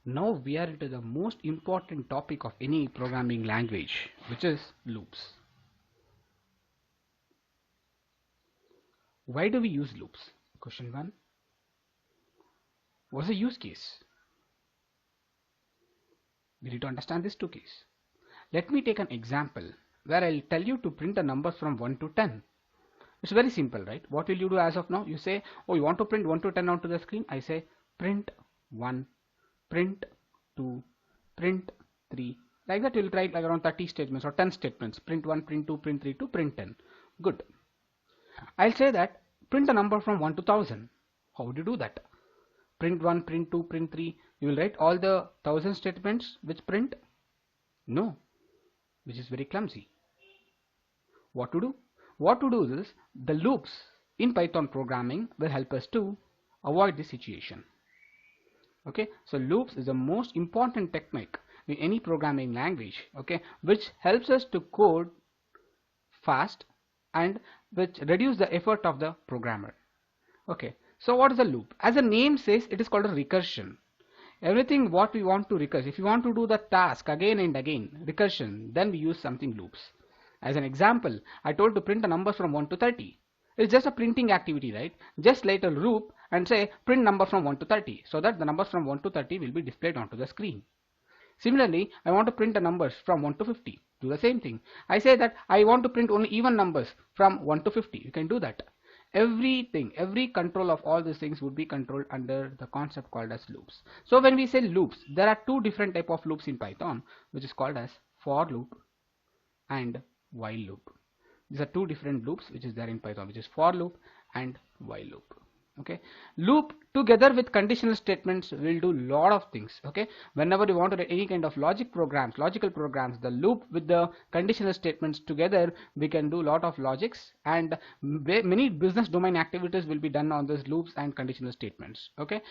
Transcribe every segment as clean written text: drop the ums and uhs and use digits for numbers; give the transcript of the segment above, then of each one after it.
Now we are into the most important topic of any programming language, which is loops. Why do we use loops? Question 1. What's the use case? We need to understand this two case. Let me take an example where I'll tell you to print the numbers from 1 to 10. It's very simple, right? What will you do as of now? You say, oh, you want to print 1 to 10 onto the screen? I say print 1, print 2, print 3. Like that, you'll write like around 30 statements or 10 statements. Print 1, print 2, print 3 to print 10. Good. I'll say that print a number from 1 to 1000. How would you do that? Print 1, print 2, print 3. You will write all the 1000 statements which print? No, which is very clumsy. What to do? What to do is the loops in Python programming will help us to avoid this situation. Okay, so loops is the most important technique in any programming language, okay, which helps us to code fast and which reduce the effort of the programmer. Okay, so what is a loop? As the name says, it is called a recursion. Everything what we want to recurse, if you want to do the task again and again, recursion, then we use something loops. As an example, I told to print the numbers from 1 to 30. It's just a printing activity, right? Just later loop and say print number from 1 to 30 so that the numbers from 1 to 30 will be displayed onto the screen. Similarly, I want to print the numbers from 1 to 50. Do the same thing. I say that I want to print only even numbers from 1 to 50. You can do that. Everything, every control of all these things would be controlled under the concept called as loops. So when we say loops, there are two different type of loops in Python, which is called as for loop and while loop. These are two different loops which is there in Python, which is for loop and while loop. Okay, loop together with conditional statements will do lot of things. Okay, whenever you want to write any kind of logical programs, the loop with the conditional statements together, we can do lot of logics, and many business domain activities will be done on these loops and conditional statements. Okay,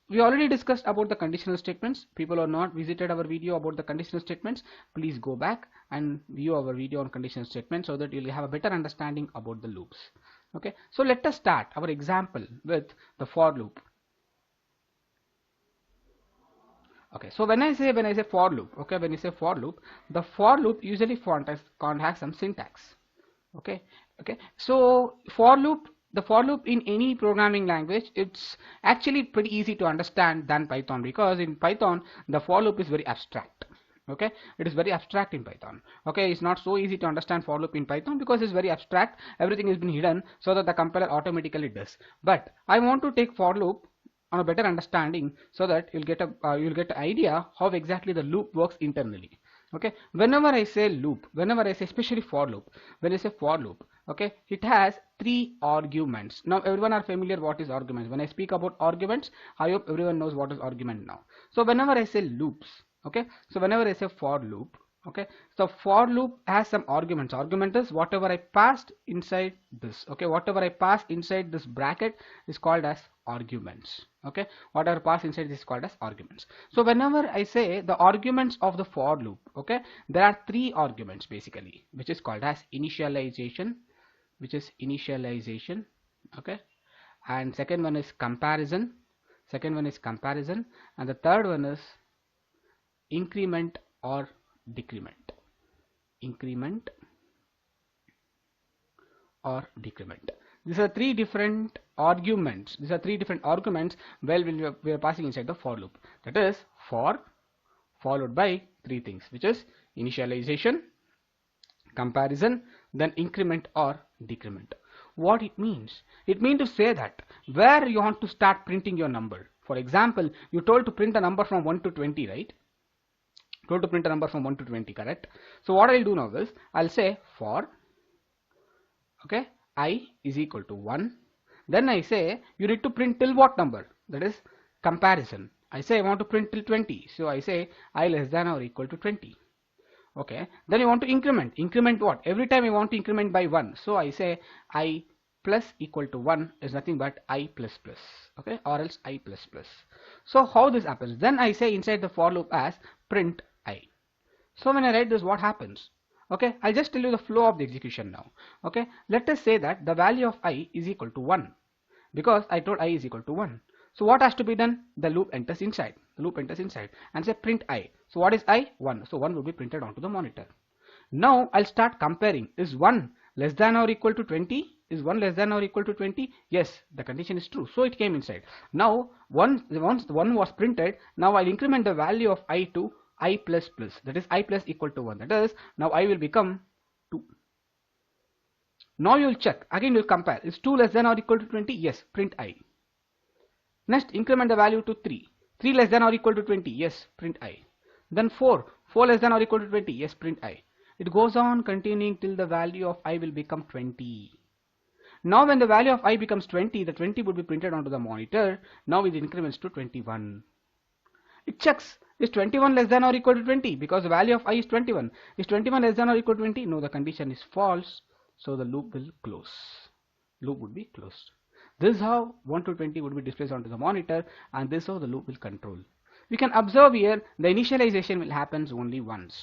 we already discussed about the conditional statements. People who have not visited our video about the conditional statements, please go back and view our video on conditional statements so that you'll have a better understanding about the loops. Okay, so let us start our example with the for loop. Okay, so when I say for loop, okay, when you say for loop, the for loop usually has some syntax. Okay, so for loop, the for loop in any programming language, it's actually pretty easy to understand than Python, because in Python the for loop is very abstract. Okay, it is very abstract in Python. Okay, it's not so easy to understand for loop in Python because it's very abstract. Everything has been hidden so that the compiler automatically does. But I want to take for loop on a better understanding so that you'll get an idea how exactly the loop works internally. Okay, whenever I say loop, whenever I say especially for loop, when I say for loop, okay, it has three arguments. Now everyone are familiar what is arguments. When I speak about arguments, I hope everyone knows what is argument now. So whenever I say loops, okay, so whenever I say for loop, okay, so for loop has some arguments. Argument is whatever I passed inside this. Okay, whatever I pass inside this bracket is called as arguments. Okay, whatever pass inside this is called as arguments. So whenever I say the arguments of the for loop, okay, there are three arguments basically, which is called as initialization, okay, and second one is comparison, and the third one is increment or decrement. These are three different arguments. Well, we are passing inside the for loop. That is for followed by three things, which is initialization, comparison, then increment or decrement. What it means? It means to say that where you want to start printing your number. For example, you told to print a number from 1 to 20, right? Told to print a number from 1 to 20, correct? So what I'll do now is I'll say for, okay, I is equal to 1. Then I say you need to print till what number? That is comparison. I say I want to print till 20. So I say I less than or equal to 20. Okay. Then you want to increment. Increment what? Every time I want to increment by 1. So I say I plus equal to 1 is nothing but I plus plus. Okay. Or else I plus plus. So how this happens? Then I say inside the for loop as print I. So when I write this, what happens? Okay, I'll just tell you the flow of the execution now. Okay, let us say that the value of I is equal to 1 because I told I is equal to 1. So what has to be done? The loop enters inside. The loop enters inside and say print I. So what is I? 1. So 1 will be printed onto the monitor. Now I'll start comparing. Is 1 less than or equal to 20? Is 1 less than or equal to 20? Yes, the condition is true. So it came inside. Now once the 1 was printed, now I'll increment the value of I to I plus plus. That is I plus equal to 1. That is, now I will become 2. Now you'll check. Again you'll compare. Is 2 less than or equal to 20? Yes, print I. Next, increment the value to 3. 3 less than or equal to 20? Yes, print I. Then 4. 4 less than or equal to 20? Yes, print I. It goes on continuing till the value of I will become 20. Now when the value of I becomes 20, the 20 would be printed onto the monitor. Now it increments to 21. It checks. Is 21 less than or equal to 20? Because the value of I is 21. Is 21 less than or equal to 20? No, the condition is false. So the loop will close. Loop would be closed. This is how 1 to 20 would be displayed onto the monitor, and this is how the loop will control. We can observe here the initialization will happen only once.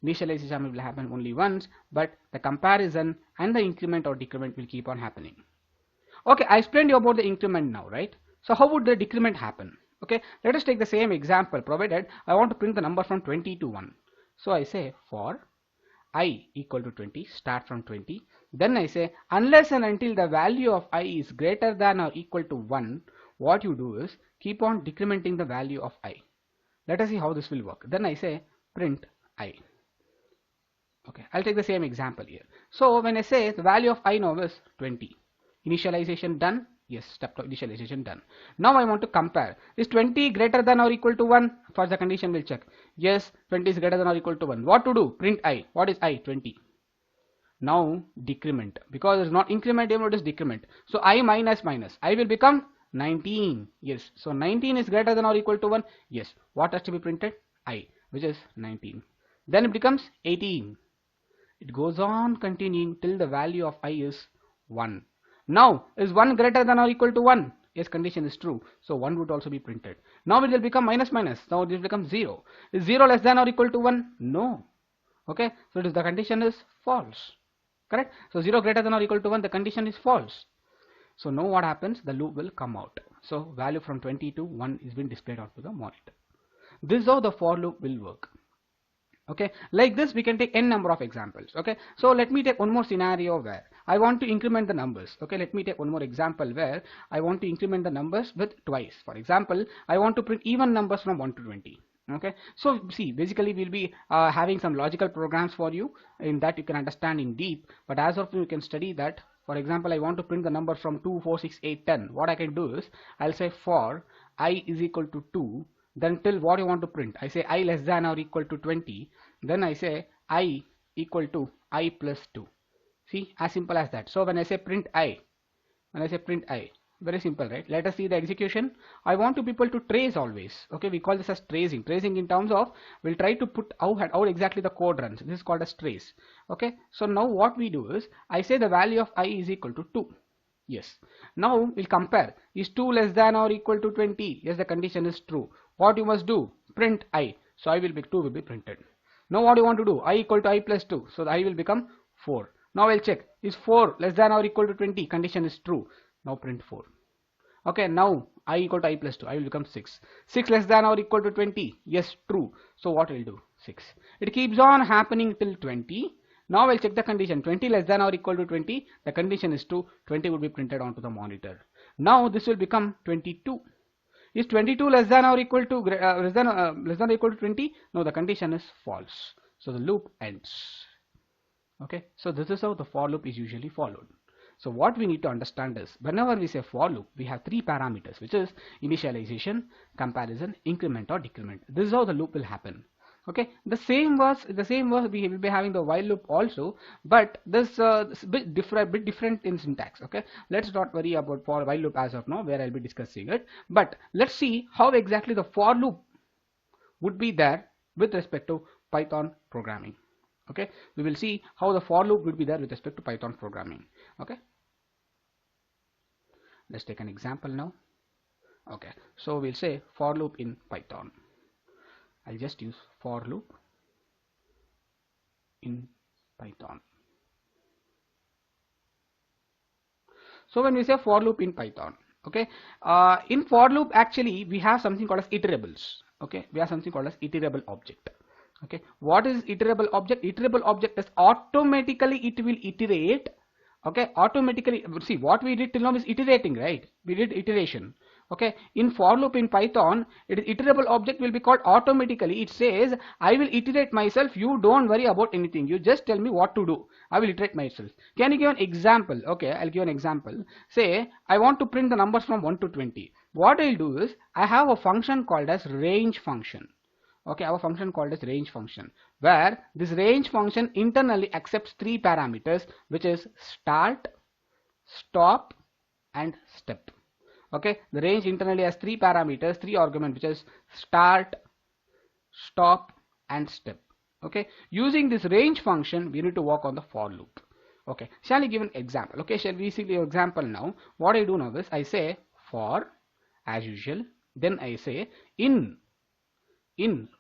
Initialization will happen only once, but the comparison and the increment or decrement will keep on happening. Okay, I explained you about the increment now, right? So how would the decrement happen? Okay, let us take the same example, provided I want to print the number from 20 to 1. So I say for I equal to 20, start from 20. Then I say unless and until the value of I is greater than or equal to 1, what you do is keep on decrementing the value of I. Let us see how this will work. Then I say print I. Okay, I'll take the same example here. So when I say the value of I now is 20, initialization done. Yes, step to initialization done. Now I want to compare. Is 20 greater than or equal to 1? First the condition will check. Yes, 20 is greater than or equal to 1. What to do? Print I. What is I? 20. Now decrement. Because it's not increment, it is decrement. So I minus minus. I will become 19. Yes. So 19 is greater than or equal to 1. Yes. What has to be printed? I, which is 19. Then it becomes 18. It goes on continuing till the value of I is 1. Now, is 1 greater than or equal to 1? Yes, condition is true. So 1 would also be printed. Now it will become minus minus. Now it will become 0. Is 0 less than or equal to 1? No. Okay, so the condition is false. Correct? So 0 greater than or equal to 1, the condition is false. So now what happens? The loop will come out. So value from 20 to 1 is being displayed onto the monitor. This is how the for loop will work. Okay, like this we can take n number of examples. Okay, so let me take one more scenario where I want to increment the numbers. Okay, let me take one more example where I want to increment the numbers with twice. For example, I want to print even numbers from 1 to 20. Okay, so see, basically we'll be having some logical programs for you in that you can understand in deep, but as of now you can study that. For example, I want to print the number from 2, 4, 6, 8, 10. What I can do is I'll say for I is equal to 2. Then till what you want to print, I say I less than or equal to 20. Then I say I equal to I plus 2. See, as simple as that. So when I say print I, very simple, right? Let us see the execution. I want to people to trace always. Okay, we call this as tracing. Tracing in terms of we'll try to put how exactly the code runs. This is called as trace. Okay, so now what we do is I say the value of I is equal to 2. Yes. Now we'll compare. Is 2 less than or equal to 20? Yes, the condition is true. What you must do? Print I. So I will be 2 will be printed. Now what do you want to do? I equal to I plus 2. So the I will become 4. Now I'll check. Is 4 less than or equal to 20? Condition is true. Now print 4. Okay, now I equal to I plus 2. I will become 6. 6 less than or equal to 20? Yes, true. So what will do? 6. It keeps on happening till 20. Now I'll check the condition. 20 less than or equal to 20. The condition is true. 20 will be printed onto the monitor. Now this will become 22. Is 22 less than or equal to less than or equal to 20? No, the condition is false. So the loop ends. Okay, so this is how the for loop is usually followed. So what we need to understand is whenever we say for loop, we have 3 parameters, which is initialization, comparison, increment or decrement. This is how the loop will happen. Okay, the same was we will be having the while loop also, but this is bit different in syntax. Okay, let's not worry about for while loop as of now, where I'll be discussing it. But let's see how exactly the for loop would be there with respect to Python programming. Okay, we will see how the for loop would be there with respect to Python programming. Okay, let's take an example now. Okay, so we'll say for loop in Python. I'll just use for loop in Python. So when we say for loop in Python, Okay, in for loop actually we have something called as iterables. Okay, we have something called as iterable object. Okay, what is iterable object? Iterable object is automatically it will iterate. Okay, automatically, see what we did till now is iterating, right? We did iteration. Okay, in for loop in Python, it is iterable object will be called automatically. It says I will iterate myself, you don't worry about anything, you just tell me what to do, I will iterate myself. Can you give an example? Okay, I'll give an example. Say I want to print the numbers from 1 to 20. What I'll do is I have a function called as range function. Okay, our function called as range function, where this range function internally accepts three parameters, which is start, stop and step. Okay, the range internally has three parameters, three arguments, which is start, stop and step. Okay, using this range function we need to work on the for loop. Okay, shall I give an example? Okay, shall we see the example now? What I do now is I say for as usual, then I say in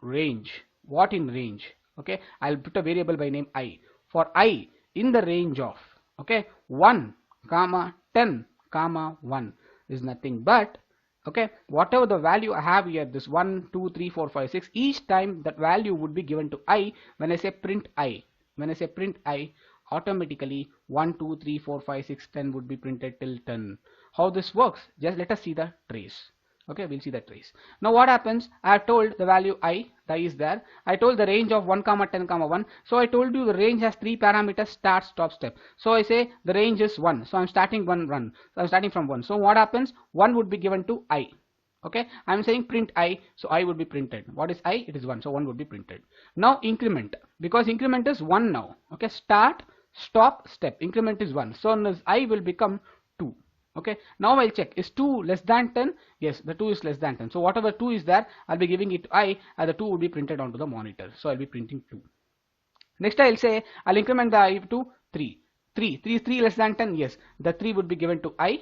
range. What in range? Okay, I'll put a variable by name I. For I in the range of, okay, 1 comma 10 comma 1 is nothing but, okay, whatever the value I have here, this 1 2 3 4 5 6, each time that value would be given to I. When I say print I, when I say print I, automatically 1 2 3 4 5 6 10 would be printed till 10. How this works? Just let us see the trace. Okay, we'll see the trace. Now what happens? I have told the value I, the I is there. I told the range of 1 comma 10 comma 1. So I told you the range has three parameters, start, stop, step. So I say the range is 1. So I'm starting run. So I'm starting from 1. So what happens? 1 would be given to I. Okay, I'm saying print I, so I would be printed. What is I? It is 1, so 1 would be printed. Now increment, because increment is 1 now. Okay, start, stop, step. Increment is 1. So I will become 2. Okay, now I'll check, is 2 less than 10? Yes, the 2 is less than 10. So whatever 2 is there, I'll be giving it to I, and the 2 will be printed onto the monitor. So I'll be printing 2. Next I'll say, I'll increment the I to 3. 3 less than 10? Yes, the 3 would be given to I.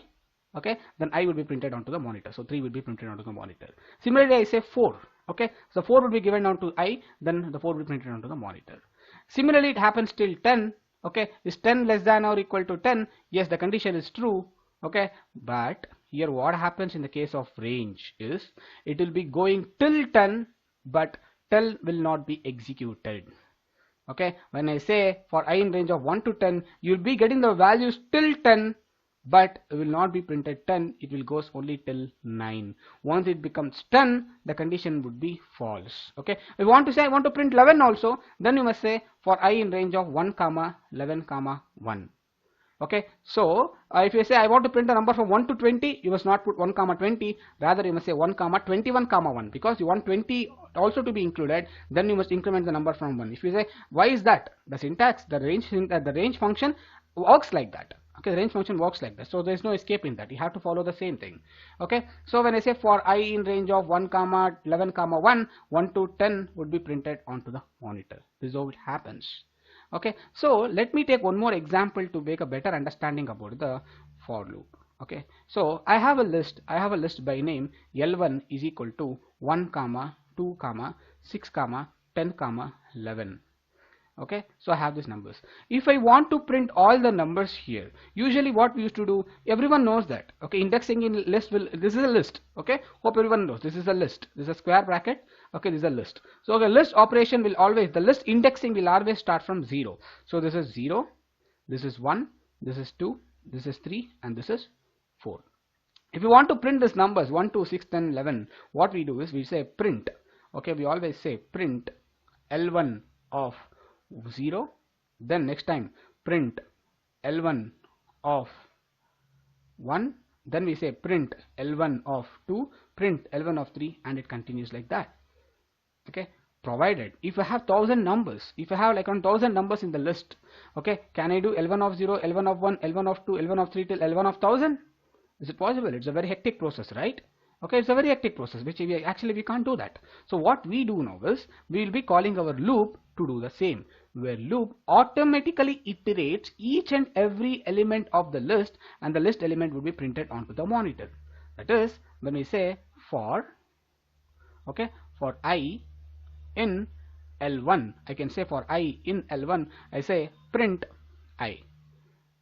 Okay, then I will be printed onto the monitor. So 3 will be printed onto the monitor. Similarly, I say 4. Okay, so 4 will be given onto I, then the 4 will be printed onto the monitor. Similarly, it happens till 10. Okay, is 10 less than or equal to 10? Yes, the condition is true. Okay, but here what happens in the case of range is it will be going till 10, but till will not be executed. Okay, when I say for I in range of 1 to 10, you'll be getting the values till 10, but it will not be printed 10, it will goes only till 9. Once it becomes 10, the condition would be false. Okay, if you want to say I want to print 11 also, then you must say for I in range of 1 comma 11 comma 1. Okay, so if you say I want to print a number from 1 to 20, you must not put 1 comma 20, rather you must say 1 comma 21 comma 1, because you want 20 also to be included, then you must increment the number from 1. If you say why is that, the syntax, the range function works like that. Okay, the range function works like that, so there is no escape in that, you have to follow the same thing. Okay, so when I say for I in range of 1 comma 11 comma 1, 1 to 10 would be printed onto the monitor. This is how it happens. Okay, so let me take one more example to make a better understanding about the for loop. Okay, so I have a list by name L1 is equal to 1 comma 2 comma 6 comma 10 comma 11. Okay, so I have these numbers. If I want to print all the numbers here, usually what we used to do, everyone knows that. Okay, indexing in list will, this is a list. Okay, hope everyone knows this is a list, this is a square bracket. Okay, this is a list. So the list operation will always, the list indexing will always start from 0. So this is 0, this is 1, this is 2, this is 3 and this is 4. If you want to print these numbers 1 2 6 10 11, what we do is we say print. Okay, we always say print L1 of 0, then next time print L1 of 1, then we say print L1 of 2, print L1 of 3, and it continues like that. Okay, provided if I have 1000 numbers, if I have like 1000 numbers in the list, okay, can I do L1 of 0, L1 of 1, L1 of 2, L1 of 3 till L1 of 1000? Is it possible? It's a very hectic process, right? Okay, it's a very hectic process, which we can't do that. So what we do now is we will be calling our loop to do the same, where loop automatically iterates each and every element of the list, and the list element will be printed onto the monitor. That is, when we say for, okay, for I in L1, I can say for I in L1, I say print I.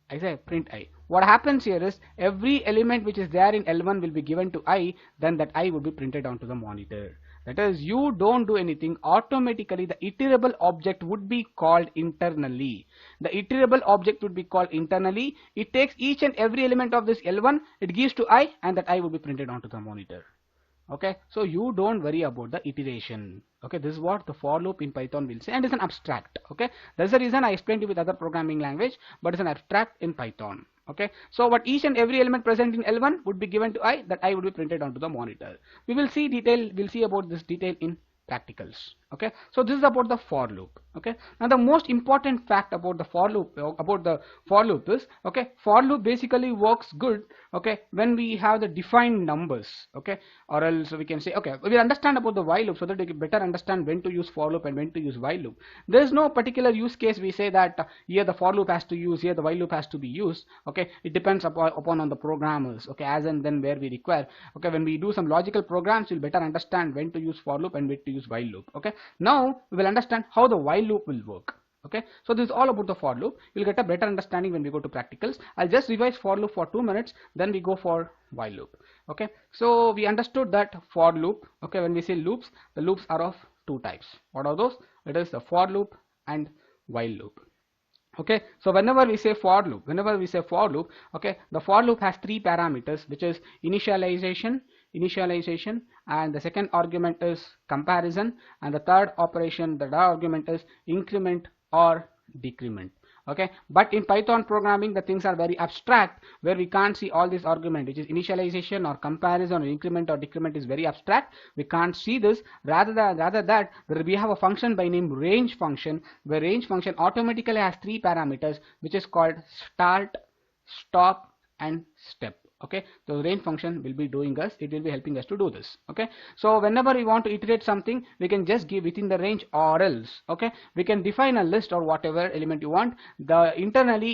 I say print I. what happens here is every element which is there in L1 will be given to I, then that I will be printed onto the monitor. That is, you don't do anything, automatically the iterable object would be called internally. The iterable object would be called internally. It takes each and every element of this L1, it gives to I, and that I will be printed onto the monitor. Okay, so you don't worry about the iteration. Okay, this is what the for loop in Python will say, and it's an abstract. Okay, that's the reason I explained it with other programming language, but it's an abstract in Python. Okay, so what each and every element present in L1 would be given to I, that I would be printed onto the monitor. We'll see about this detail in practicals. Okay, so this is about the for loop. Okay, now the most important fact about the for loop is, okay, for loop basically works good, okay, when we have the defined numbers. Okay, or else we can say, okay, we'll understand about the while loop so that we can better understand when to use for loop and when to use while loop. There is no particular use case we say that here the for loop has to use, here the while loop has to be used. Okay, it depends upon on the programmers. Okay, as and then where we require. Okay, when we do some logical programs, we'll better understand when to use for loop and when to use while loop. Okay, now we will understand how the while loop will work. Okay, so this is all about the for loop. You'll get a better understanding when we go to practicals. I'll just revise for loop for 2 minutes, then we go for while loop. Okay, so we understood that for loop. Okay, when we say loops, the loops are of two types. What are those? It is the for loop and while loop. Okay, so whenever we say for loop, okay, the for loop has three parameters, which is initialization, and the second argument is comparison, and the third argument is increment or decrement. Okay, but in Python programming the things are very abstract, where we can't see all these arguments, which is initialization or comparison or increment or decrement is very abstract. We can't see this. Rather that we have a function by name range function, where range function automatically has three parameters, which is called start, stop and step. Okay, so the range function will be helping us to do this. Okay, so whenever we want to iterate something, we can just give within the range, or else, okay, we can define a list or whatever element you want. The internally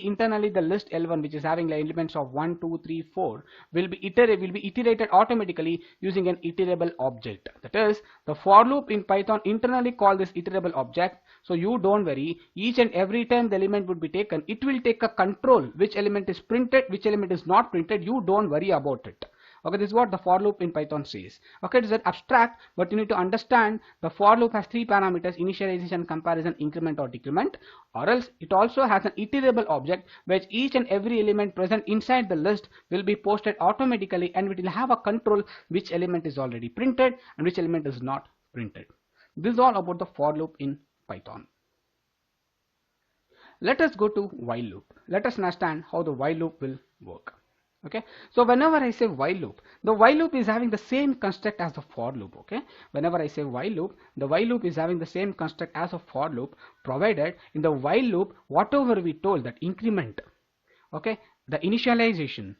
the list L1, which is having the elements of 1 2 3 4, will be iterated automatically using an iterable object. That is, the for loop in Python internally call this iterable object. So you don't worry, each and every time the element would be taken, it will take a control which element is printed, which element is not printed. You don't worry about it. Okay, this is what the for loop in Python says. Okay, it is an abstract, but you need to understand the for loop has three parameters: initialization, comparison, increment or decrement, or else it also has an iterable object, which each and every element present inside the list will be posted automatically, and it will have a control which element is already printed and which element is not printed. This is all about the for loop in Python. Let us go to while loop. Let us understand how the while loop will work. Okay, so whenever I say while loop, the while loop is having the same construct as the for loop. Okay, whenever I say while loop, the while loop is having the same construct as a for loop, provided in the while loop whatever we told, that increment, okay, the initialization,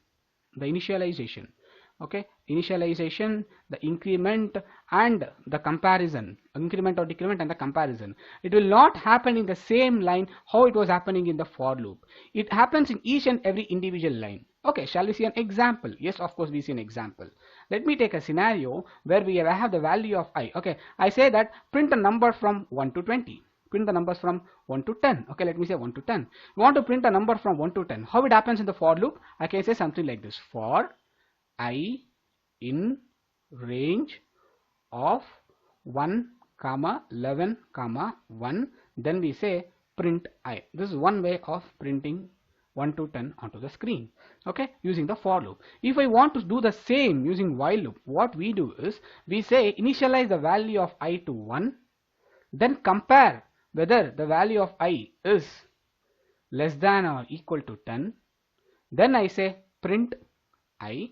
okay, the increment and the comparison, increment or decrement and the comparison, it will not happen in the same line how it was happening in the for loop. It happens in each and every individual line. Okay, shall we see an example? Yes, of course we see an example. Let me take a scenario where we have the value of I. Okay, I say that print a number from 1 to 20. Print the numbers from 1 to 10. Okay, let me say 1 to 10. You want to print a number from 1 to 10. How it happens in the for loop? I can say something like this: for I in range of 1, 11, 1. Then we say print I. This is one way of printing 1 to 10 onto the screen. Okay, using the for loop. If I want to do the same using while loop, what we do is we say initialize the value of I to 1, then compare whether the value of I is less than or equal to 10. Then I say print I.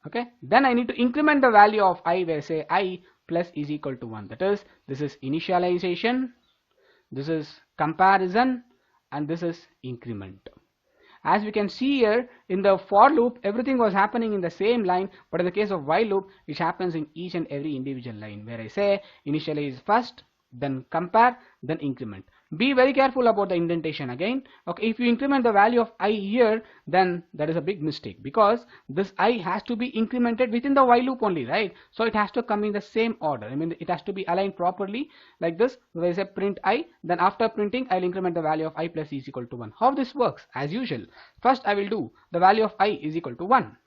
Okay, then I need to increment the value of I, where I say I plus is equal to 1. That is, this is initialization, this is comparison, and this is increment. As we can see here, in the for loop everything was happening in the same line, but in the case of while loop it happens in each and every individual line, where I say initialize first, then compare, then increment. Be very careful about the indentation again. Okay, if you increment the value of I here, then that is a big mistake, because this I has to be incremented within the while loop only, right? So it has to come in the same order. I mean, it has to be aligned properly like this. So I say print I, then after printing I'll increment the value of I plus is equal to 1. How this works? As usual, first I will do the value of I is equal to 1.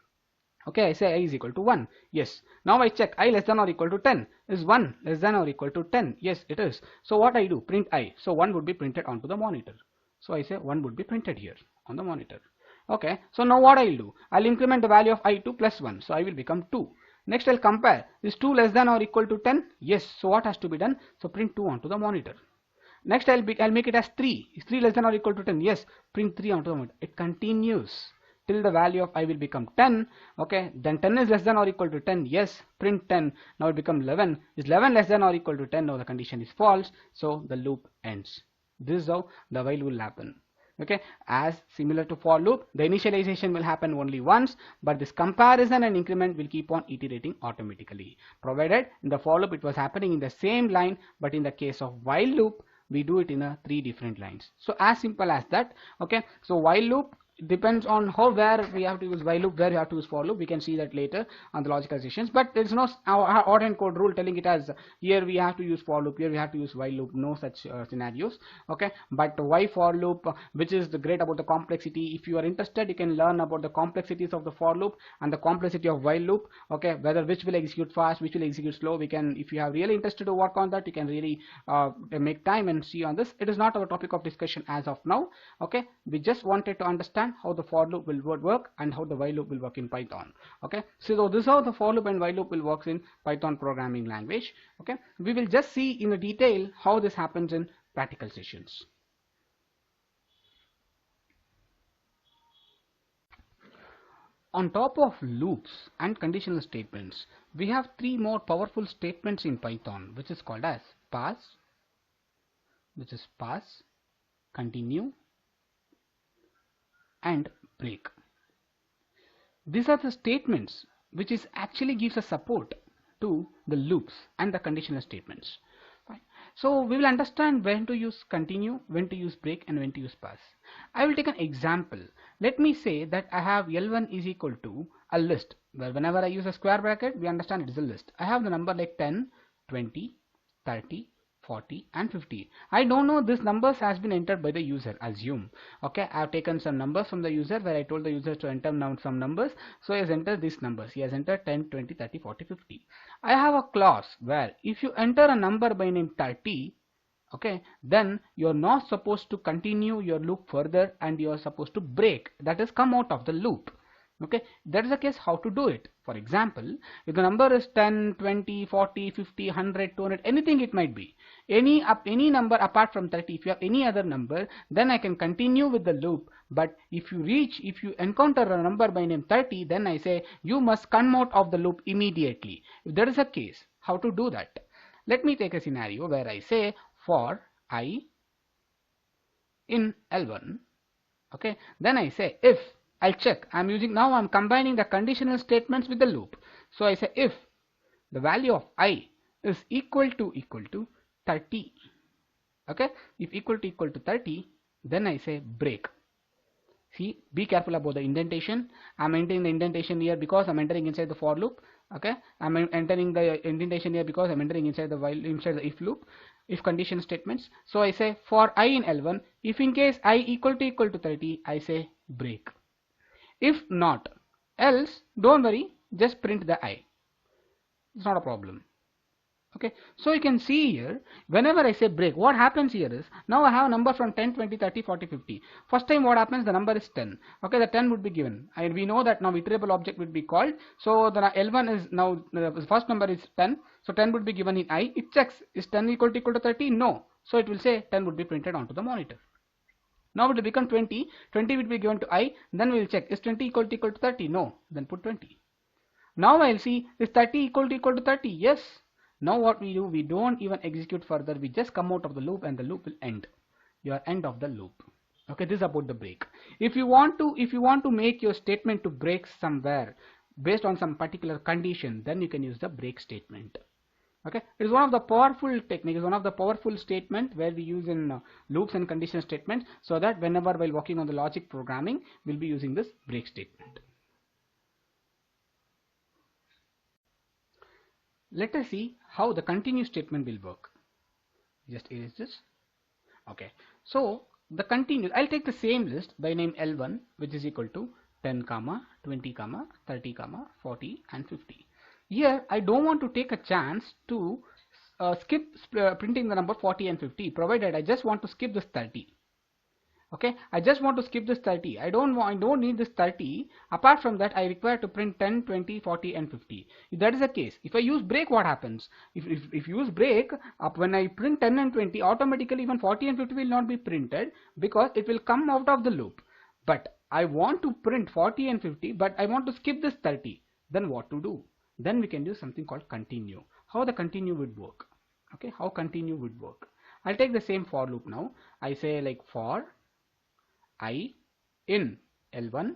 Okay, I say I is equal to 1. Yes. Now I check I less than or equal to 10. Is 1 less than or equal to 10? Yes, it is. So what I do? Print I. So 1 would be printed onto the monitor. So I say 1 would be printed here on the monitor. Okay. So now what I'll do? I'll increment the value of I to plus 1. So I will become 2. Next I'll compare. Is 2 less than or equal to 10? Yes. So what has to be done? So print 2 onto the monitor. Next I'll make it as 3. Is 3 less than or equal to 10? Yes. Print 3 onto the monitor. It continues till the value of I will become 10. Okay, then 10 is less than or equal to 10. Yes, print 10. Now it becomes 11. Is 11 less than or equal to 10? Now the condition is false, so the loop ends. This is how the while will happen. Okay, as similar to for loop, the initialization will happen only once, but this comparison and increment will keep on iterating automatically, provided in the for loop it was happening in the same line, but in the case of while loop we do it in 3 different lines. So as simple as that. Okay, so while loop, it depends on where we have to use while loop, where you have to use for loop. We can see that later on the logical sessions, but there is no odd and code rule telling it as here we have to use for loop, here we have to use while loop. No such scenarios. Okay, but why for loop, which is the great about the complexity. If you are interested, you can learn about the complexities of the for loop and the complexity of while loop. Okay, whether which will execute fast, which will execute slow. We can, if you are really interested to work on that, you can really make time and see on this. It is not our topic of discussion as of now. Okay, we just wanted to understand how the for loop will work and how the while loop will work in Python. Okay, so this is how the for loop and while loop will work in Python programming language. Okay, we will just see in the detail how this happens in practical sessions. On top of loops and conditional statements, we have 3 more powerful statements in Python, which is called as pass, continue, and break. These are the statements which is actually gives a support to the loops and the conditional statements. Fine. So we will understand when to use continue, when to use break, and when to use pass. I will take an example. Let me say that I have L1 is equal to a list, where whenever I use a square bracket, we understand it is a list. I have the number like 10, 20, 30, 40 and 50. I don't know this numbers has been entered by the user, assume. Okay, I have taken some numbers from the user where I told the user to enter now some numbers. So he has entered these numbers. He has entered 10, 20, 30, 40, 50. I have a clause where if you enter a number by name 30, okay, then you're not supposed to continue your loop further and you're supposed to break, that is come out of the loop. Okay, that is the case how to do it. For example, if the number is 10, 20, 40, 50, 100, 200, anything it might be, any number apart from 30, if you have any other number, then I can continue with the loop. But if you encounter a number by name 30, then I say you must come out of the loop immediately. If that is the case, how to do that? Let me take a scenario where I say for I in L1, okay, then I say if, I'll check, I'm combining the conditional statements with the loop. So I say if the value of I is equal to 30, okay, if equal to 30, then I say break. See, be careful about the indentation. I'm entering the indentation here because I'm entering inside the for loop. Okay, I'm entering the indentation here because I'm entering inside the if loop, if condition statements. So I say for I in L1, if in case I equal to 30, I say break. If not, else don't worry, just print the I. It's not a problem. Okay, so you can see here, whenever I say break, what happens here is, now I have a number from 10, 20, 30, 40, 50. First time what happens, the number is 10. Okay, the 10 would be given. And we know that now iterable object would be called. So the L1 is now, the first number is 10. So 10 would be given in I. It checks, is 10 equal to 30? No. So it will say 10 would be printed onto the monitor. Now it will become 20. 20 will be given to I. Then we will check, is 20 equal to 30? No. Then put 20. Now I'll see, is 30 equal to 30? Yes. Now what we do, we don't even execute further. We just come out of the loop and the loop will end. Your end of the loop. Okay, this is about the break. If you want to make your statement to break somewhere based on some particular condition, then you can use the break statement. Okay, it is one of the powerful techniques, one of the powerful statement where we use in loops and conditional statements, so that whenever while working on the logic programming, we'll be using this break statement. Let us see how the continue statement will work. Just erase this. Okay, so the continue, I'll take the same list by name L1, which is equal to 10 comma 20 comma 30 comma 40 and 50. Here I don't want to take a chance to skip printing the number 40 and 50, provided I just want to skip this 30. Okay, I just want to skip this 30. I don't need this 30. Apart from that, I require to print 10, 20, 40 and 50. If that is the case, if I use break, what happens? If you use break, when I print 10 and 20, automatically even 40 and 50 will not be printed, because it will come out of the loop. But I want to print 40 and 50, but I want to skip this 30. Then what to do? Then we can do something called continue. How the continue would work? Okay, how continue would work? I'll take the same for loop now. I say like for I in L1,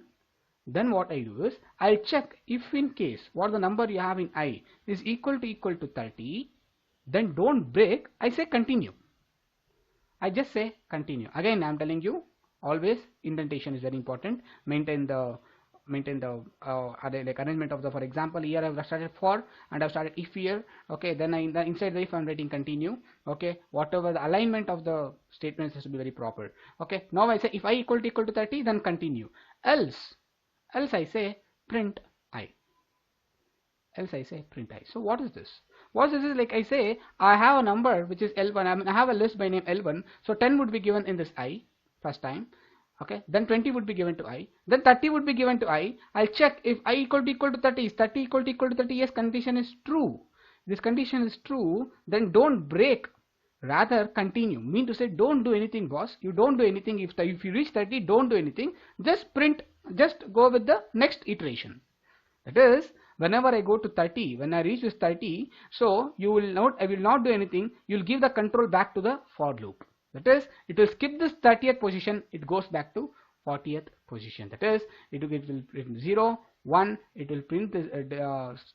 then what I do is I'll check if in case what the number you have in I is equal to 30, then don't break, I say continue. I just say continue. Again, I'm telling you, always indentation is very important. Maintain the like arrangement of the, for example, here I've started for and I've started if here. Okay, then inside the if I'm writing continue. Okay, whatever the alignment of the statements has to be very proper. Okay, now I say if I equal to 30, then continue. Else I say print I. Else I say print I. So what is this? What is this? Like I say I have a number which is L1. I have a list by name L1. So 10 would be given in this I first time. Okay, then 20 would be given to I, then 30 would be given to I. I'll check if I equal to 30, is 30 equal to 30? Yes, condition is true. This condition is true, then don't break, rather continue. Mean to say, don't do anything, boss. You don't do anything. If you reach 30, don't do anything. Just print, just go with the next iteration. That is, whenever I go to 30, when I reach this 30, so you will not, I will not do anything. You'll give the control back to the for loop. That is, it will skip this 30th position, it goes back to 40th position. That is, it will print 0, 1, it will print this,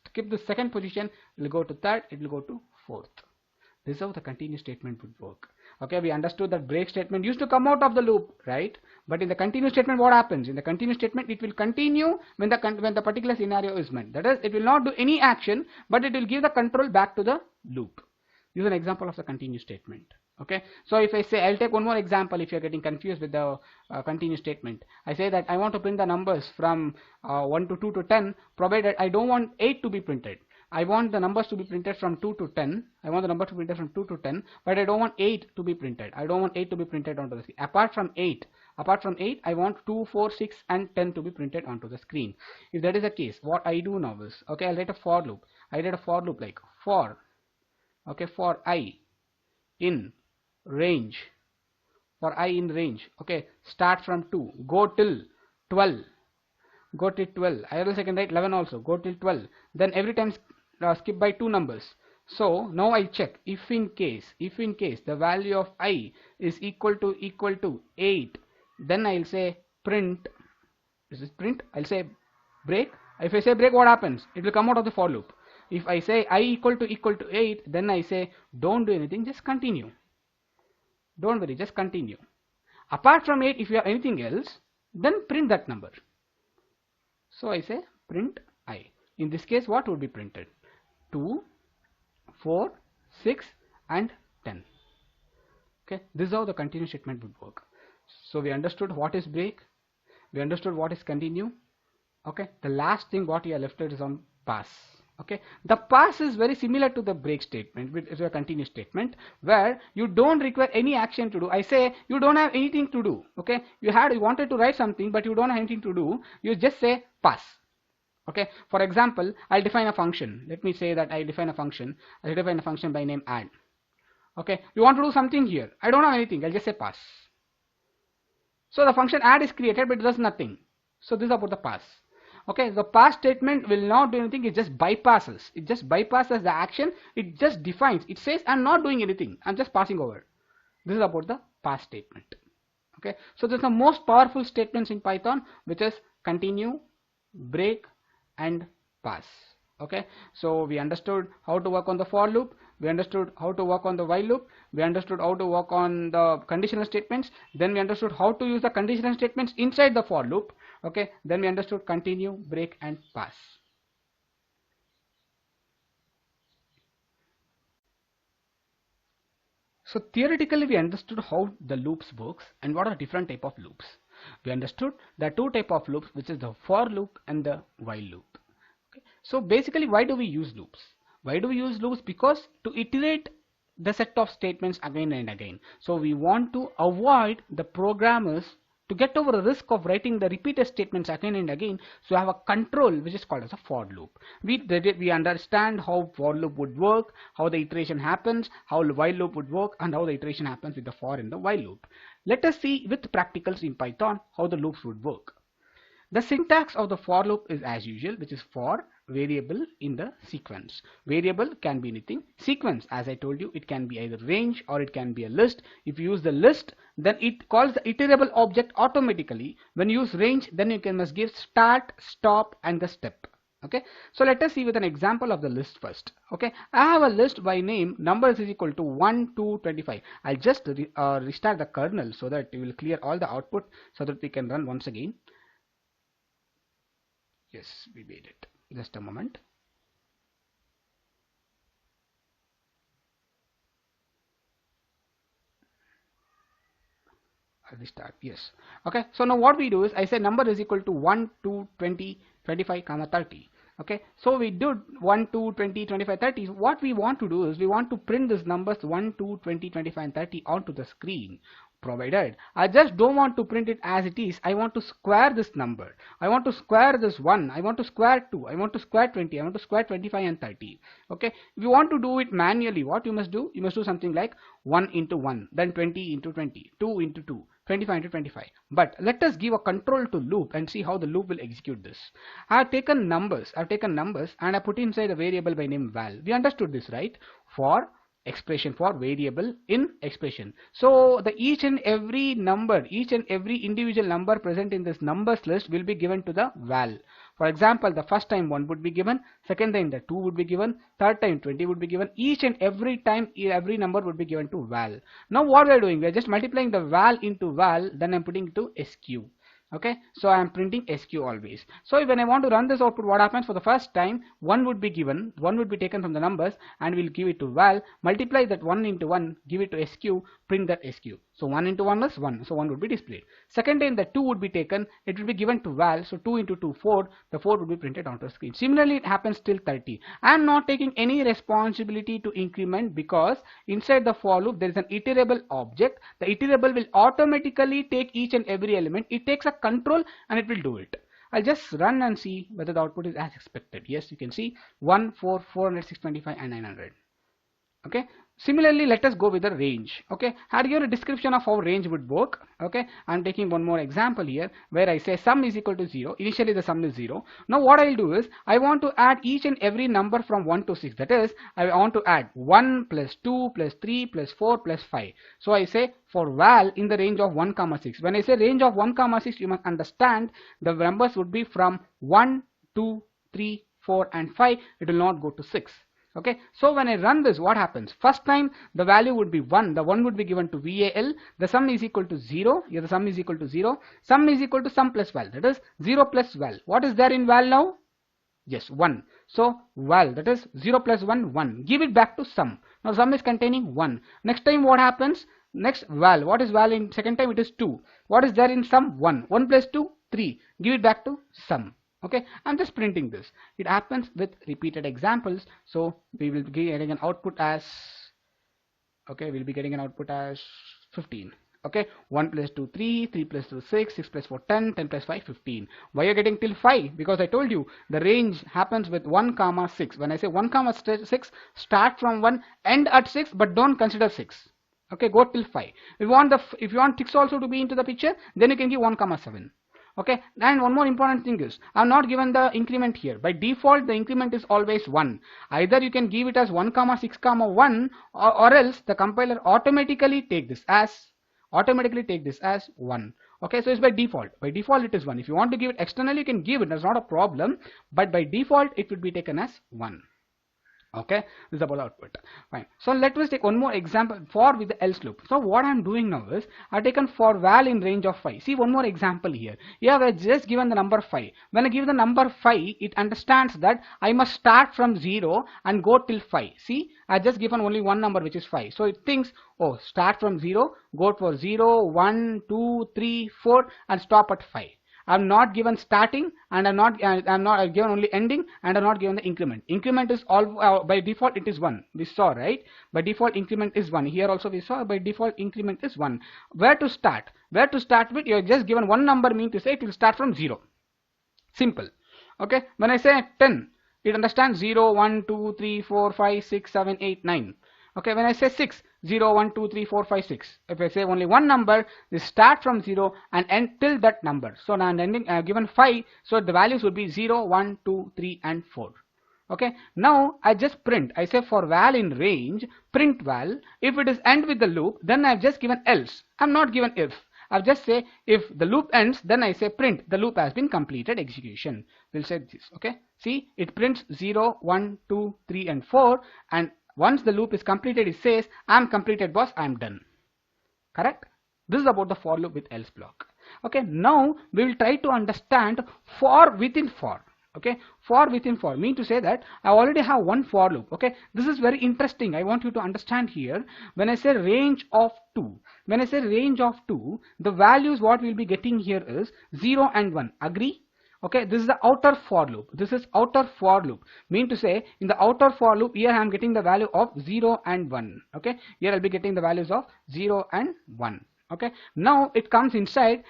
skip the second position, it will go to third, it will go to fourth. This is how the continue statement would work. Okay, we understood that break statement used to come out of the loop, right? But in the continue statement, what happens? In the continue statement, it will continue when the particular scenario is met. That is, it will not do any action, but it will give the control back to the loop. This is an example of the continue statement. Okay, so if I say, I'll take one more example if you're getting confused with the continue statement. I say that I want to print the numbers from 1 to 2 to 10, provided I don't want 8 to be printed. I want the numbers to be printed from 2 to 10. I want the number to be printed from 2 to 10, but I don't want 8 to be printed. I don't want 8 to be printed onto the screen. Apart from 8, I want 2, 4, 6 and 10 to be printed onto the screen. If that is the case, what I do now is, okay, I'll write a for loop. I write a for loop like for, okay, for I in range, for I in range, okay, start from 2, go till 12, go till 12, I also can write 11 also, go till 12, then every time skip by 2 numbers. So now I check if in case the value of I is equal to 8, then I'll say print, this is print, I'll say break. If I say break, what happens? It will come out of the for loop. If I say I equal to 8, then I say don't do anything, just continue. Don't worry, just continue. Apart from 8, if you have anything else, then print that number. So I say print I. In this case, what would be printed? 2, 4, 6 and 10. Okay, this is how the continue statement would work. So we understood what is break, we understood what is continue. Okay, the last thing what you are left with is on pass. Okay, the pass is very similar to the break statement, which is a continue statement, where you don't require any action to do. I say you don't have anything to do. Okay, you wanted to write something, but you don't have anything to do. You just say pass. Okay, for example, I'll define a function. Let me say that I define a function. I'll define a function by name add. Okay, you want to do something here. I don't have anything. I'll just say pass. So the function add is created, but it does nothing. So this is about the pass. Okay, the pass statement will not do anything. It just bypasses. It just bypasses the action. It just defines. It says I'm not doing anything. I'm just passing over. This is about the pass statement. Okay, so there's the most powerful statements in Python, which is continue, break and pass. Okay, so we understood how to work on the for loop, we understood how to work on the while loop, we understood how to work on the conditional statements, then we understood how to use the conditional statements inside the for loop. Okay, then we understood continue, break, and pass. So theoretically we understood how the loops works and what are different type of loops. We understood the two type of loops, which is the for loop and the while loop. Okay. So basically, why do we use loops? Why do we use loops? Because to iterate the set of statements again and again. So we want to avoid the programmers to get over the risk of writing the repeated statements again and again. So have a control which is called as a for loop. We understand how for loop would work, how the iteration happens, how the while loop would work, and how the iteration happens with the for in the while loop. Let us see with practicals in Python how the loops would work. The syntax of the for loop is as usual, which is for variable in the sequence. Variable can be anything. Sequence, as I told you, it can be either range or it can be a list. If you use the list, then it calls the iterable object automatically. When you use range, then you must give start, stop, and the step. Okay, so let us see with an example of the list first. Okay, I have a list by name numbers is equal to 1 to 25. I'll just restart the kernel so that it will clear all the output so that we can run once again. Yes, we made it. Just a moment. I'll restart. Yes. Okay. So now what we do is I say number is equal to 1, 2, 20, 25, 30. Okay. So we do 1, 2, 20, 25, 30. What we want to do is we want to print these numbers 1, 2, 20, 25, and 30 onto the screen. Provided I just don't want to print it as it is, I want to square this number, I want to square this 1, I want to square 2, I want to square 20, I want to square 25 and 30. Okay, if you want to do it manually, what you must do, you must do something like 1 into 1, then 20 into 20, 2 into 2, 25 into 25. But let us give a control to loop and see how the loop will execute this. I have taken numbers and I put inside a variable by name val. We understood this, right? For expression, for variable in expression. So the each and every number, each and every individual number present in this numbers list will be given to the val. For example, the first time 1 would be given, second time the 2 would be given, third time 20 would be given. Each and every time every number would be given to val. Now what we are doing, we are just multiplying the val into val, then I am putting it to sq. Okay, so I am printing sq always. So when I want to run this output, what happens? For the first time 1 would be given, 1 would be taken from the numbers and we'll give it to val, multiply that 1 into 1, give it to sq, print that sq. So 1 into 1 is 1, so 1 would be displayed. Second time the 2 would be taken, it will be given to val, so 2 into 2, 4, the 4 would be printed onto the screen. Similarly it happens till 30. I am not taking any responsibility to increment because inside the for loop there is an iterable object. The iterable will automatically take each and every element. It takes a control and it will do it. I'll just run and see whether the output is as expected. Yes, you can see 1, 4, 400, 625 and 900. Okay, similarly let us go with the range. Okay, I had given a description of how range would work. Okay, I'm taking one more example here where I say sum is equal to 0. Initially the sum is 0. Now what I'll do is I want to add each and every number from 1 to 6. That is, I want to add 1 plus 2 plus 3 plus 4 plus 5. So I say for val in the range of 1 comma 6. When I say range of 1 comma 6, you must understand the numbers would be from 1, 2, 3, 4 and 5. It will not go to 6. Okay, so when I run this, what happens? First time the value would be 1, the 1 would be given to val, the sum is equal to 0, here the sum is equal to 0, sum is equal to sum plus val, that is 0 plus val. What is there in val now? Yes, 1. So val, that is 0 plus 1, 1. Give it back to sum. Now sum is containing 1. Next time what happens? Next val, what is val in second time? It is 2. What is there in sum? 1. 1 plus 2, 3. Give it back to sum. Okay, I'm just printing this. It happens with repeated examples. So we will be getting an output as, okay, we'll be getting an output as 15. Okay, 1 plus 2, 3, 3 plus 2, 6, 6 plus 4, 10, 10 plus 5, 15. Why are you getting till 5? Because I told you the range happens with 1 comma 6. When I say 1 comma 6, start from 1, end at 6, but don't consider 6. Okay, go till 5. If you want 6 also to be into the picture, then you can give 1 comma 7. Okay, and one more important thing is I have not given the increment here. By default the increment is always 1. Either you can give it as 1 comma 6 comma 1 or else the compiler automatically take this as 1. Okay, so it's by default. By default it is 1. If you want to give it externally, you can give it, that's not a problem, but by default it would be taken as 1. Okay, this is about the output. Fine. So let us take one more example for with the else loop. So what I'm doing now is I've taken for val in range of 5. See one more example here. Here I just given the number 5. When I give the number 5, it understands that I must start from 0 and go till 5. See, I just given only one number, which is 5. So it thinks, oh, start from 0, go for 0, 1, 2, 3, 4 and stop at 5. I'm not given starting, and I'm not given only ending, and I'm not given the increment. Increment is all by default it is 1. We saw, right? By default increment is 1. Here also we saw by default increment is 1. Where to start? Where to start with? You're just given one number, mean to say it will start from 0. Simple. Okay. When I say 10, it understands 0, 1, 2, 3, 4, 5, 6, 7, 8, 9. Okay. When I say 6, 0, 1, 2, 3, 4, 5, 6. If I say only one number, they start from 0 and end till that number. So now I'm ending given 5, so the values would be 0, 1, 2, 3 and 4. Okay, now I just print. I say for val in range, print val. If it is end with the loop, then I've just given else. I'm not given if. I've just say if the loop ends, then I say print the loop has been completed execution. We'll say this. Okay, see, it prints 0, 1, 2, 3 and 4, and once the loop is completed, it says I'm completed, boss, I'm done. Correct? This is about the for loop with else block. Okay, now we will try to understand for within for. Okay, for within for mean to say that I already have one for loop. Okay, this is very interesting. I want you to understand here. When I say range of 2, when I say range of 2, the values what we'll be getting here is 0 and 1. Agree? Okay, this is the outer for loop. This is outer for loop. Mean to say in the outer for loop here I am getting the value of 0 and 1. Okay, here I'll be getting the values of 0 and 1. Okay, now it comes inside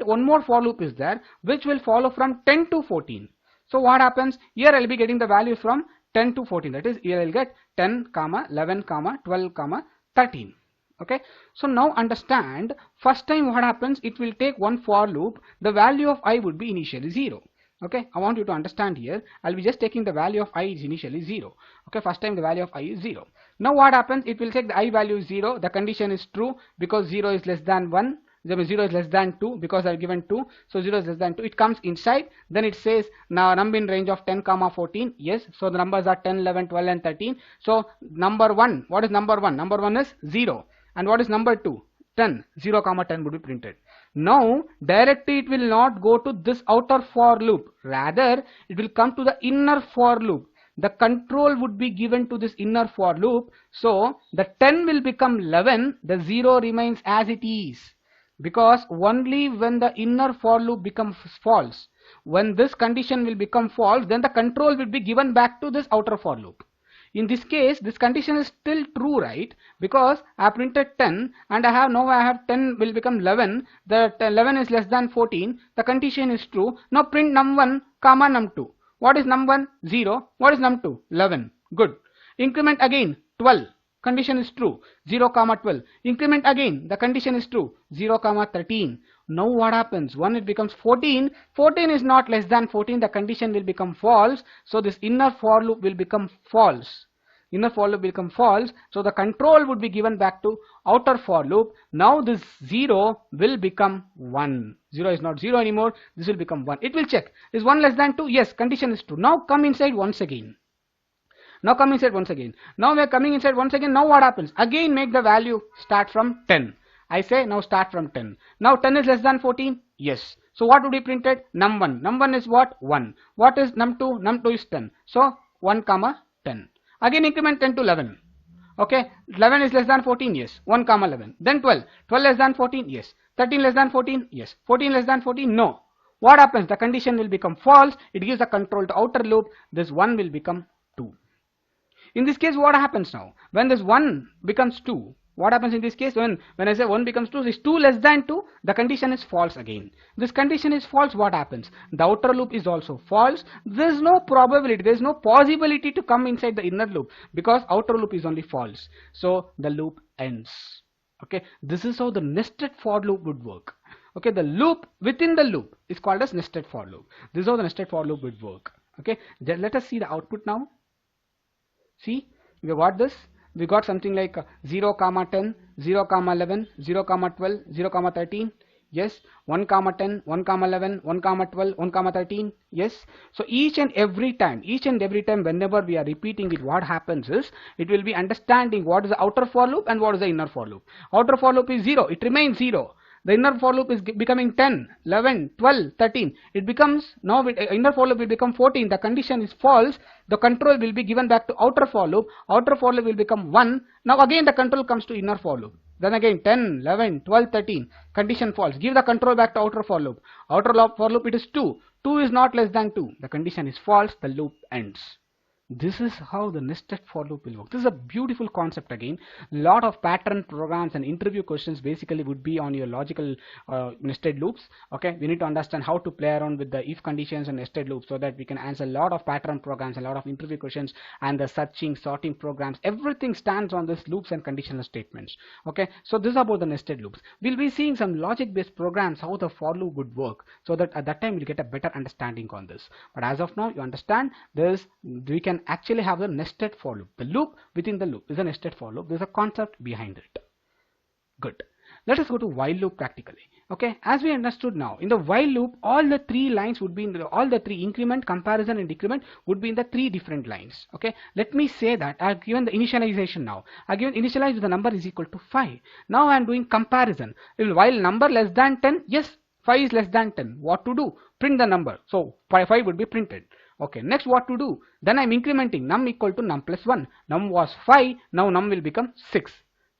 one more for loop is there, which will follow from 10 to 14. So what happens here? I'll be getting the values from 10 to 14. That is, here I'll get 10, 11, 12, 13. Okay, so now understand, first time what happens, it will take one for loop, the value of I would be initially 0. Okay, I want you to understand here, I'll be just taking the value of I is initially 0. Okay, first time the value of I is 0. Now what happens, it will take the I value is 0, the condition is true because 0 is less than 1, 0 is less than 2 because I've given 2, so 0 is less than 2, it comes inside, then it says now number in range of 10, 14, yes, so the numbers are 10, 11, 12 and 13, so number 1, what is number 1? Number 1 is 0. And what is number 2? 10. 0, 10 would be printed. Now directly it will not go to this outer for loop. Rather it will come to the inner for loop. The control would be given to this inner for loop. So the 10 will become 11. The 0 remains as it is. Because only when the inner for loop becomes false, when this condition will become false, then the control will be given back to this outer for loop. In this case, this condition is still true, right? Because I printed 10 and I have 10 will become 11. The 11 is less than 14. The condition is true. Now print num1, num2. What is num1? 0. What is num2? 11. Good. Increment again 12. Condition is true. 0, 12. Increment again. The condition is true. 0, 13. Now what happens? When it becomes 14, 14 is not less than 14. The condition will become false. So this inner for loop will become false. Inner for loop will become false. So the control would be given back to outer for loop. Now this 0 will become 1. 0 is not 0 anymore. This will become 1. It will check. Is 1 less than 2? Yes, condition is true. Now come inside once again. Now come inside once again. Now we are coming inside once again. Now what happens? Again make the value start from 10. I say now start from 10. Now 10 is less than 14? Yes. So what would be printed? Num1. Num1 is what? 1. What is num2? Num2 is 10. So 1, 10. Again increment 10 to 11. Okay. 11 is less than 14? Yes. 1, 11. Then 12. 12 less than 14? Yes. 13 less than 14? Yes. 14 less than 14? No. What happens? The condition will become false. It gives a control to outer loop. This 1 will become 2. In this case, what happens now? When this 1 becomes 2, what happens in this case? When I say 1 becomes 2, is 2 less than 2, the condition is false again. This condition is false, what happens? The outer loop is also false. There is no probability, there is no possibility to come inside the inner loop because outer loop is only false. So the loop ends. Okay, this is how the nested for loop would work. Okay, the loop within the loop is called as nested for loop. This is how the nested for loop would work. Okay, let us see the output now. See, we got this. We got something like 0, 10, 0, 11, 0, 12, 0, 13. Yes. 1 comma 10, 1 comma 11, 1 comma 12, 1 comma 13. Yes. So each and every time whenever we are repeating it, what happens is it will be understanding what is the outer for loop and what is the inner for loop. Outer for loop is 0, it remains 0. The inner for loop is becoming 10, 11, 12, 13. It becomes, now inner for loop will become 14. The condition is false. The control will be given back to outer for loop. Outer for loop will become 1. Now again the control comes to inner for loop. Then again 10, 11, 12, 13. Condition false. Give the control back to outer for loop. Outer for loop it is 2. 2 is not less than 2. The condition is false. The loop ends. This is how the nested for loop will work. This is a beautiful concept again. Lot of pattern programs and interview questions basically would be on your logical nested loops. Okay, we need to understand how to play around with the if conditions and nested loops so that we can answer a lot of pattern programs, a lot of interview questions, and the searching, sorting programs. Everything stands on this loops and conditional statements. Okay, so this is about the nested loops. We'll be seeing some logic based programs how the for loop would work, so that at that time we'll get a better understanding on this. But as of now, you understand this, we can actually have the nested for loop. The loop within the loop is a nested for loop. There's a concept behind it. Good. Let us go to while loop practically. Okay, as we understood now, in the while loop, all the three lines would be in all the three increment, comparison, and decrement would be in the three different lines. Okay, let me say that I've given the initialization now. I've given initialize with the number is equal to 5. Now I'm doing comparison. While number less than 10, yes, 5 is less than 10. What to do? Print the number. So 5 would be printed. Okay, next what to do? Then I'm incrementing num equal to num plus 1. Num was 5, now num will become 6.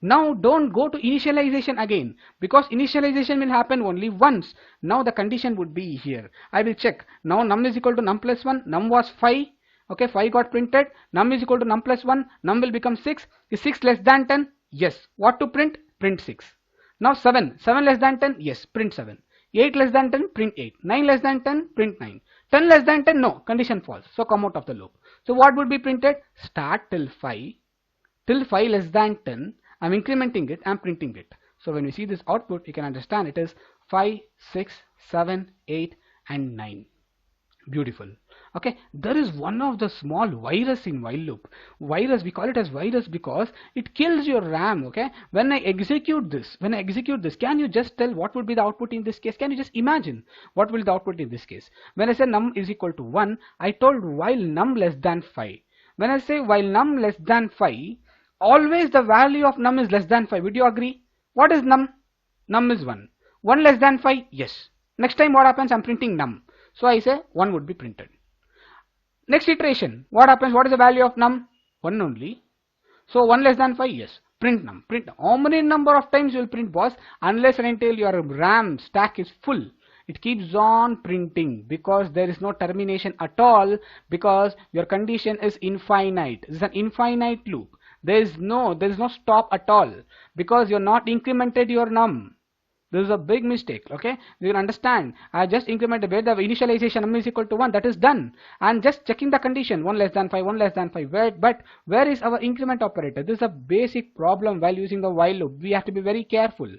Now don't go to initialization again, because initialization will happen only once. Now the condition would be here. I will check. Now num is equal to num plus 1. Num was 5. Okay, 5 got printed. Num is equal to num plus 1. Num will become 6. Is 6 less than 10? Yes. What to print? Print 6. Now 7. 7 less than 10? Yes. Print 7. 8 less than 10? Print 8. 9 less than 10? Print 9. 10 less than 10? No. Condition false. So come out of the loop. So what would be printed? Start till 5. Till 5 less than 10. I'm incrementing it. I'm printing it. So when you see this output, you can understand it is 5, 6, 7, 8 and 9. Beautiful. Okay, there is one of the small virus in while loop. Virus, we call it as virus because it kills your RAM. Okay, when I execute this, can you just tell what would be the output in this case? Can you just imagine what will the output in this case? When I say num is equal to 1, I told while num less than 5. When I say while num less than 5, always the value of num is less than 5. Would you agree? What is num? Num is 1. 1 less than 5? Yes. Next time what happens? I'm printing num. So I say 1 would be printed. Next iteration, what happens? What is the value of num? 1 only. So 1 less than 5, yes. Print num. Print num. How many number of times you will print, boss? Unless and until your RAM stack is full. It keeps on printing because there is no termination at all, because your condition is infinite. This is an infinite loop. There is no stop at all because you're not incremented your num. This is a big mistake. Okay, you will understand. I just incremented where the initialization num is equal to 1. That is done. And just checking the condition 1 less than 5, 1 less than 5. But where is our increment operator? This is a basic problem while using the while loop. We have to be very careful.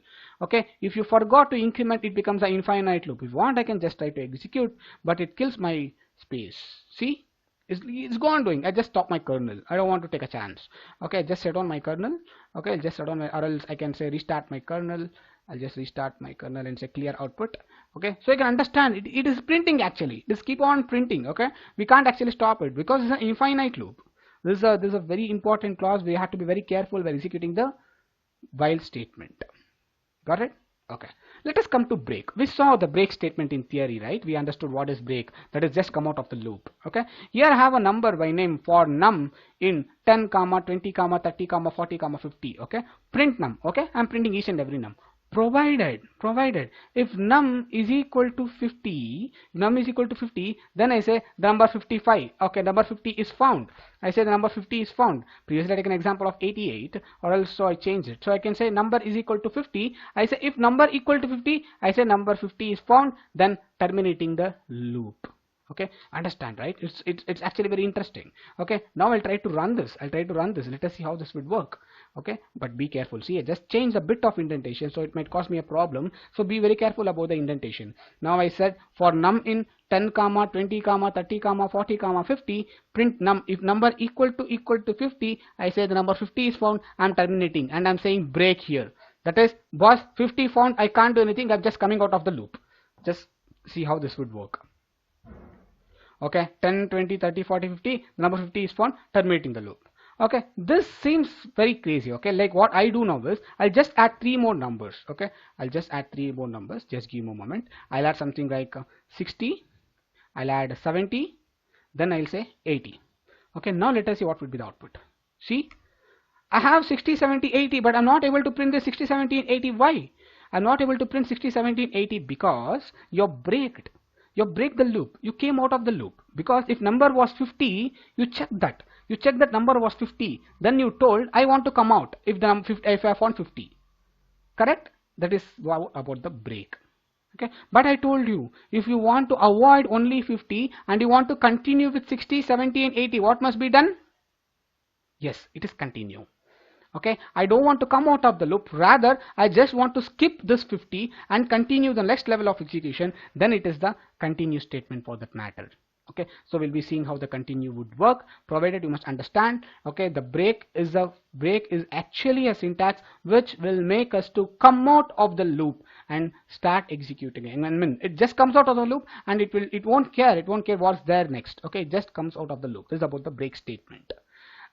Okay, if you forgot to increment, it becomes an infinite loop. If you want, I can just try to execute, but it kills my space. See? It's gone doing. I just stop my kernel. I don't want to take a chance. Okay, just shut down my kernel. Okay, I'll just shut down my, or else I can say restart my kernel. I'll just restart my kernel and say clear output. Okay, so you can understand it is printing actually. Just keep on printing. Okay, we can't actually stop it because it's an infinite loop. This is a very important clause. We have to be very careful when executing the while statement. Got it? Okay, let us come to break. We saw the break statement in theory, right? We understood what is break. That is just come out of the loop. Okay, here I have a number by name for num in 10, 20, 30, 40, 50. Okay, print num. Okay, I'm printing each and every num. Provided if num is equal to 50, then I say the number 55. Okay, number 50 is found. I say the number 50 is found. Previously I take an example of 88, or else so I change it. So I can say number is equal to 50. I say if number equal to 50, I say number 50 is found, then terminating the loop. Okay, understand, right? It's actually very interesting. Okay, now I'll try to run this. Let us see how this would work. Okay, but be careful. See, I just changed a bit of indentation, so it might cause me a problem. So be very careful about the indentation. Now I said for num in 10, 20, 30, 40, 50, print num. If number equal to 50, I say the number 50 is found. I'm terminating and I'm saying break here. That is, boss, 50 found, I can't do anything, I'm just coming out of the loop. Just see how this would work. Okay, 10, 20, 30, 40, 50, the number 50 is found, terminating the loop. Okay, this seems very crazy. Okay, like what I do now is I'll just add 3 more numbers. Okay, I'll just add 3 more numbers. Just give me a moment. I'll add something like 60, I'll add 70, then I'll say 80. Okay, now let us see what would be the output. See, I have 60, 70, 80, but I'm not able to print the 60, 70, 80. Why? I'm not able to print 60, 70, 80 because you break the loop. You came out of the loop, because if number was 50, you check that. You check that number was 50. Then you told I want to come out if the if I found 50. Correct? That is about the break. Okay, but I told you, if you want to avoid only 50 and you want to continue with 60, 70 and 80, what must be done? Yes, it is continue. Okay, I don't want to come out of the loop, rather I just want to skip this 50 and continue the next level of execution. Then it is the continue statement for that matter. Okay, so we'll be seeing how the continue would work, provided you must understand. Okay, the break is actually a syntax which will make us to come out of the loop and start executing. And I mean, it just comes out of the loop and it won't care what's there next. Okay, it just comes out of the loop. This is about the break statement.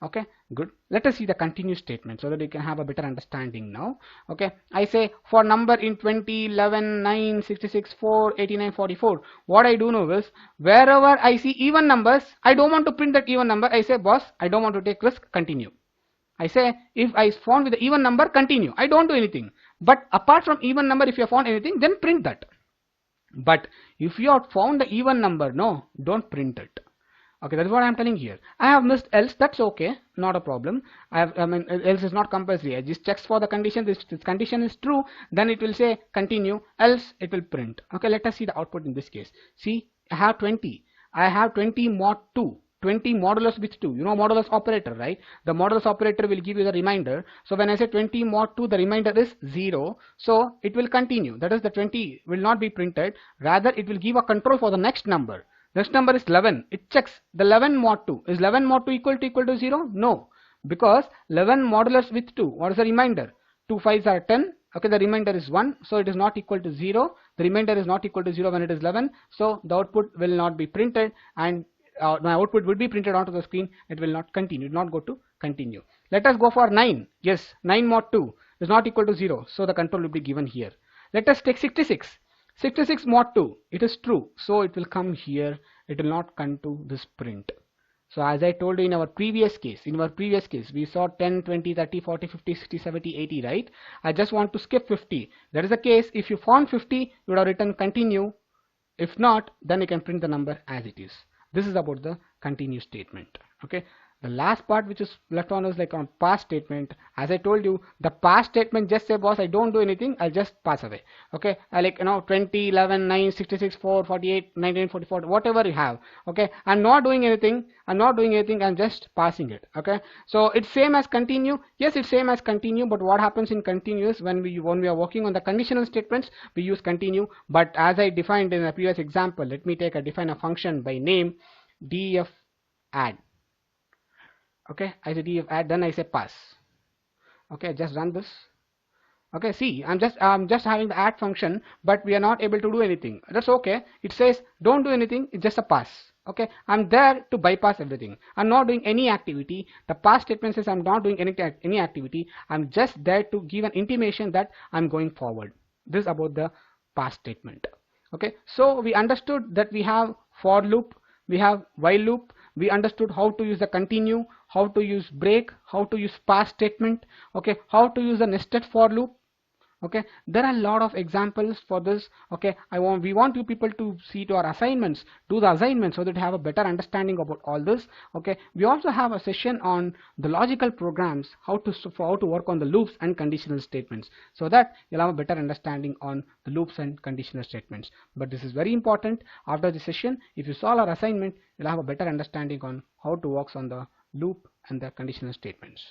Okay, good. Let us see the continue statement so that you can have a better understanding now. Okay, I say for number in 20, 11, 9, 66, 4, 89, 44. What I do now is, wherever I see even numbers, I don't want to print that even number. I say, boss, I don't want to take risk, continue. I say, if I found with the even number, continue. I don't do anything. But apart from even number, if you have found anything, then print that. But if you have found the even number, no, don't print it. Okay, that's what I'm telling here. I have missed else, that's okay, not a problem. Else is not compulsory. I just checks for the condition. This condition is true, then it will say continue, else it will print. Okay, let us see the output in this case. See, I have 20. I have 20 mod 2. 20 modulus with 2. You know modulus operator, right? The modulus operator will give you the remainder. So when I say 20 mod 2, the remainder is 0. So it will continue. That is, the 20 will not be printed. Rather, it will give a control for the next number. Next number is 11. It checks the 11 mod 2. Is 11 mod 2 equal to 0? No. Because 11 modulus with 2. What is the remainder? 2 5s are 10. Okay, the remainder is 1. So it is not equal to 0. The remainder is not equal to 0 when it is 11. So the output will not be printed, and my output will be printed onto the screen. It will not continue. It will not go to continue. Let us go for 9. Yes, 9 mod 2 is not equal to 0. So the control will be given here. Let us take 66. 66 mod 2, it is true, so it will come here. It will not come to this print. So as I told you in our previous case, we saw 10, 20, 30, 40, 50, 60, 70, 80, right? I just want to skip 50. That is the case. If you found 50, you would have written continue. If not, then you can print the number as it is. This is about the continue statement. Okay. The last part which is left on is like on pass statement. As I told you, the pass statement just say, boss, I don't do anything, I'll just pass away. Okay, I like 20, 11, 9, 66, 4, 48, 19, 44, whatever you have. Okay, I'm not doing anything, I'm just passing it. Okay, so it's same as continue. Yes, it's same as continue, but what happens in continue is when we are working on the conditional statements, we use continue. But as I defined in a previous example, let me define a function by name def add. Okay, I say def add, then I say pass. Okay, just run this. Okay, see, I'm just having the add function, but we are not able to do anything. That's okay. It says don't do anything, it's just a pass. Okay, I'm there to bypass everything. I'm not doing any activity. The pass statement says I'm not doing any activity. I'm just there to give an intimation that I'm going forward. This is about the pass statement. Okay, so we understood that we have for loop, we have while loop. We understood how to use the continue, how to use break, how to use pass statement, okay, how to use the nested for loop. Okay, there are a lot of examples for this. Okay, we want you people to see to our assignments, do the assignments so that you have a better understanding about all this. Okay, we also have a session on the logical programs, how to work on the loops and conditional statements, so that you'll have a better understanding on the loops and conditional statements. But this is very important. After the session, if you solve our assignment, you'll have a better understanding on how to work on the loop and the conditional statements.